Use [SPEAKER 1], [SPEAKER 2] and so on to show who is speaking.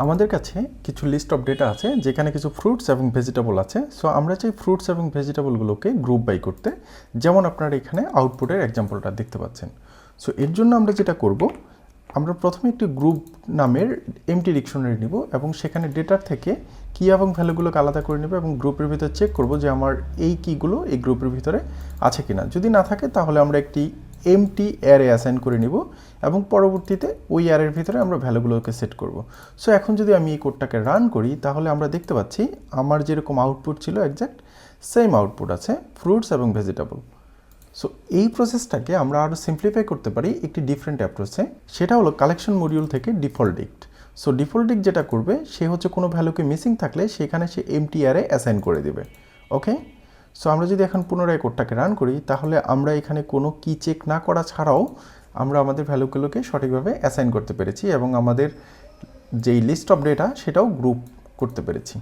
[SPEAKER 1] আমাদের কাছে কিছু লিস্ট অফ ডেটা আছে যেখানে কিছু ফ্রুটস এবং ভেজিটেবল আছে। সো আমরা চাই ফ্রুটস এবং ভেজিটেবলগুলোকে গ্রুপ বাই করতে, যেমন আপনারা এখানে আউটপুটের এক্সাম্পলটা দেখতে পাচ্ছেন। সো এর জন্য আমরা যেটা করব, আমরা প্রথমে একটি গ্রুপ নামের এমটি ডিকশনারি নিব এবং সেখানে ডেটার থেকে কি এবং ভ্যালুগুলোকে আলাদা করে নেব এবং গ্রুপের ভিতরে চেক করব যে আমার এই কিগুলো এই গ্রুপের ভিতরে আছে কিনা। যদি না থাকে তাহলে আমরা একটি এমটি অ্যারে অ্যাসাইন করে নিব এবং পরবর্তীতে ওই অ্যারের ভিতরে আমরা ভ্যালুগুলোকে সেট করব। সো এখন যদি আমি এই কোডটাকে রান করি তাহলে আমরা দেখতে পাচ্ছি আমার যেরকম আউটপুট ছিল এক্স্যাক্ট সেম আউটপুট আছে ফ্রুটস এবং ভেজিটেবল। সো এই প্রসেসটাকে আমরা আরও সিম্পলিফাই করতে পারি একটি ডিফারেন্ট অ্যাপ্রোচে, সেটা হলো কালেকশন মডিউল থেকে ডিফল্ট ডিক্ট। সো ডিফল্ট ডিক্ট যেটা করবে সে হচ্ছে কোনো ভ্যালুকে মিসিং থাকলে সেখানে সে এমটি অ্যারে অ্যাসাইন করে দেবে। ওকে, সো আমরা যদি এখন পুনরায় কোডটাকে রান করি তাহলে আমরা এখানে কোনো কি চেক না করা ছাড়াও আমরা আমাদের ভ্যালুগুলোকে সঠিকভাবে অ্যাসাইন করতে পেরেছি এবং আমাদের যেই লিস্ট অফ ডেটা সেটাও গ্রুপ করতে পেরেছি।